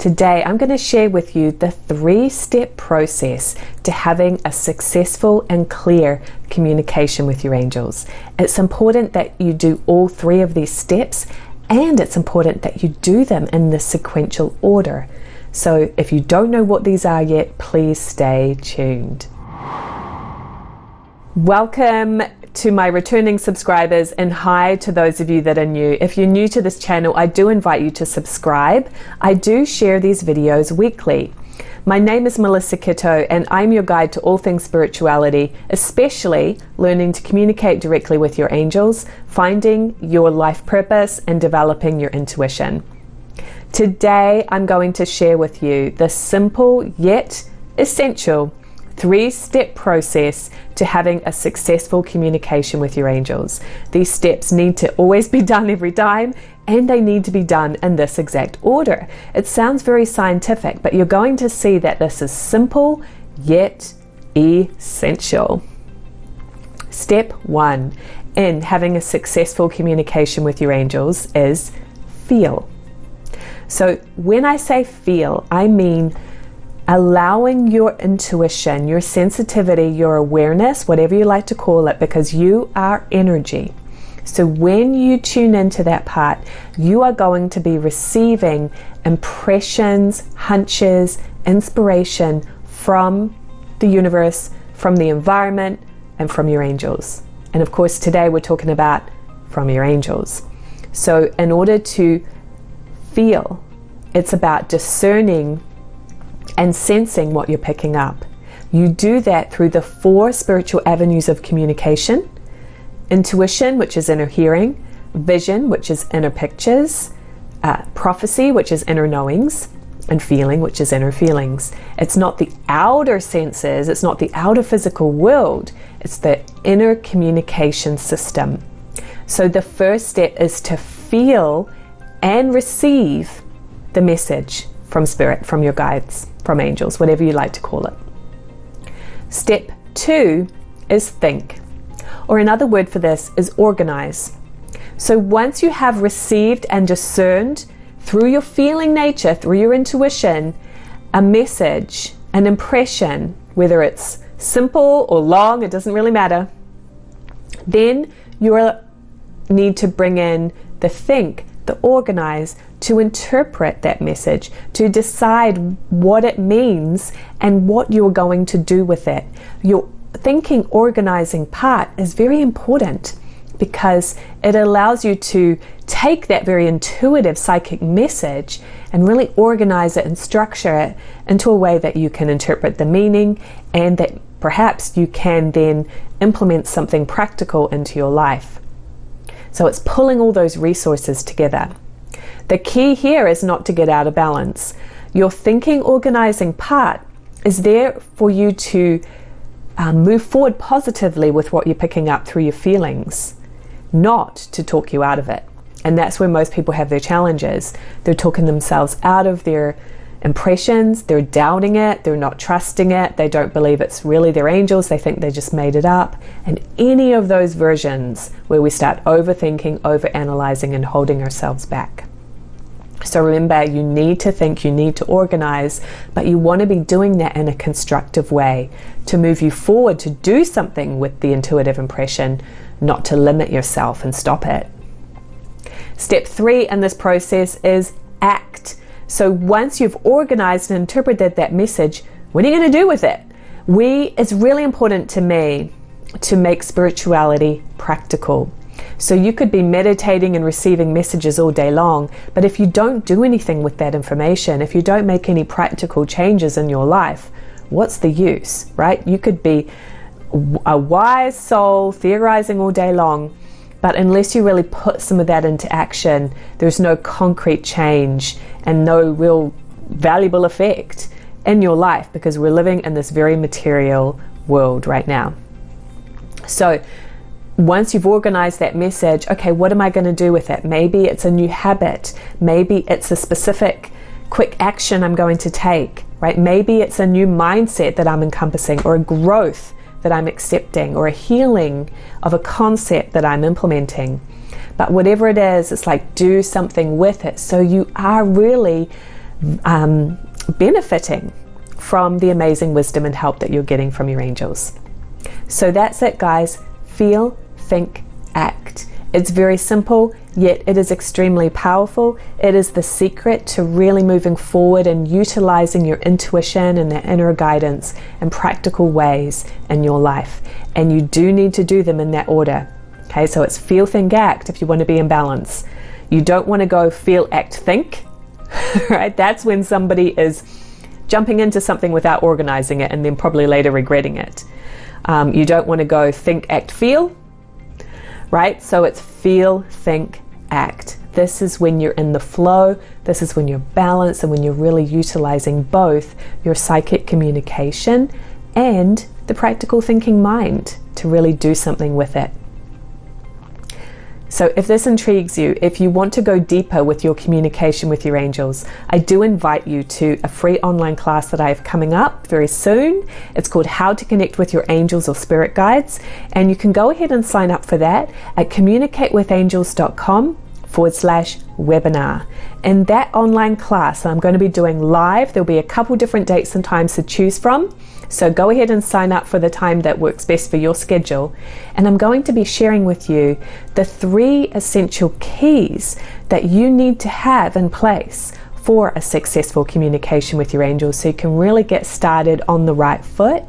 Today, I'm going to share with you the 3-step process to having a successful and clear communication with your angels. It's important that you do all 3 of these steps, and it's important that you do them in the sequential order. So if you don't know what these are yet, please stay tuned. Welcome to my returning subscribers, and hi to those of you that are new. If you're new to this channel, I do invite you to subscribe. I do share these videos weekly. My name is Melissa Kitto, and I'm your guide to all things spirituality, especially learning to communicate directly with your angels, finding your life purpose, and developing your intuition. Today, I'm going to share with you the simple yet essential 3-step process to having a successful communication with your angels. These steps need to always be done every time, and they need to be done in this exact order. It sounds very scientific, but you're going to see that this is simple yet essential. Step 1 in having a successful communication with your angels is feel. So when I say feel, I mean allowing your intuition, your sensitivity, your awareness, whatever you like to call it, because you are energy. So when you tune into that part, you are going to be receiving impressions, hunches, inspiration from the universe, from the environment, and from your angels. And of course, today we're talking about from your angels. So in order to feel, it's about discerning and sensing what you're picking up. You do that through the 4 spiritual avenues of communication: intuition, which is inner hearing; vision, which is inner pictures; prophecy, which is inner knowings; and feeling, which is inner feelings. It's not the outer senses, it's not the outer physical world, it's the inner communication system. So the first step is to feel and receive the message from spirit, from your guides, from angels, whatever you like to call it. Step 2 is think, or another word for this is organize. So once you have received and discerned through your feeling nature, through your intuition, a message, an impression, whether it's simple or long, it doesn't really matter, then you need to bring in the think, the organize, to interpret that message, to decide what it means and what you're going to do with it. Your thinking, organizing part is very important because it allows you to take that very intuitive psychic message and really organize it and structure it into a way that you can interpret the meaning, and that perhaps you can then implement something practical into your life. So it's pulling all those resources together. The key here is not to get out of balance. Your thinking, organizing part is there for you to move forward positively with what you're picking up through your feelings, not to talk you out of it. And that's where most people have their challenges. They're talking themselves out of their impressions, they're doubting it, they're not trusting it, they don't believe it's really their angels, they think they just made it up. And any of those versions where we start overthinking, overanalyzing, and holding ourselves back. So remember, you need to think, you need to organize, but you want to be doing that in a constructive way to move you forward, to do something with the intuitive impression, not to limit yourself and stop it. Step 3 in this process is act. So once you've organized and interpreted that message, what are you going to do with it? It's really important to me to make spirituality practical. So you could be meditating and receiving messages all day long, but if you don't do anything with that information, if you don't make any practical changes in your life, what's the use, right? You could be a wise soul theorizing all day long, but unless you really put some of that into action, there's no concrete change and no real valuable effect in your life, because we're living in this very material world right now. So once you've organized that message, okay, what am I going to do with it? Maybe it's a new habit. Maybe it's a specific quick action I'm going to take, right? Maybe it's a new mindset that I'm encompassing, or a growth that I'm accepting, or a healing of a concept that I'm implementing. But whatever it is, it's like do something with it. So you are really benefiting from the amazing wisdom and help that you're getting from your angels. So that's it, guys. Feel, think, act. It's very simple, yet it is extremely powerful. It is the secret to really moving forward and utilizing your intuition and that inner guidance in practical ways in your life. And you do need to do them in that order. Okay, so it's feel, think, act if you want to be in balance. You don't want to go feel, act, think, right? That's when somebody is jumping into something without organizing it and then probably later regretting it. You don't want to go think, act, feel, right? So it's feel, think, act. This is when you're in the flow. This is when you're balanced and when you're really utilizing both your psychic communication and the practical thinking mind to really do something with it. So if this intrigues you, if you want to go deeper with your communication with your angels, I do invite you to a free online class that I have coming up very soon. It's called How to Connect with Your Angels or Spirit Guides. And you can go ahead and sign up for that at communicatewithangels.com/webinar. In that online class I'm going to be doing live, there'll be a couple different dates and times to choose from. So go ahead and sign up for the time that works best for your schedule. And I'm going to be sharing with you the 3 essential keys that you need to have in place for a successful communication with your angels so you can really get started on the right foot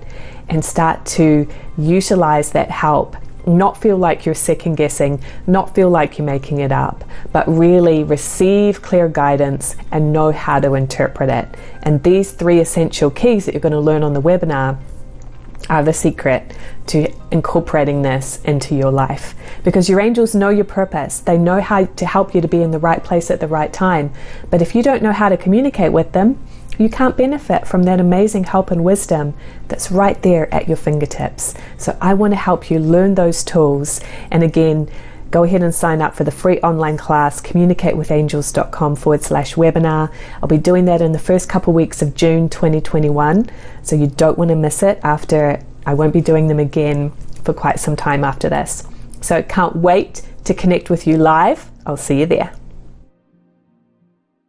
and start to utilize that help. Not feel like you're second guessing, not feel like you're making it up, but really receive clear guidance and know how to interpret it. And these 3 essential keys that you're going to learn on the webinar are the secret to incorporating this into your life. Because your angels know your purpose. They know how to help you to be in the right place at the right time. But if you don't know how to communicate with them, you can't benefit from that amazing help and wisdom that's right there at your fingertips. So I want to help you learn those tools. And again, go ahead and sign up for the free online class, communicatewithangels.com/webinar. I'll be doing that in the first couple weeks of June 2021. So you don't want to miss it. After, I won't be doing them again for quite some time after this. So can't wait to connect with you live. I'll see you there.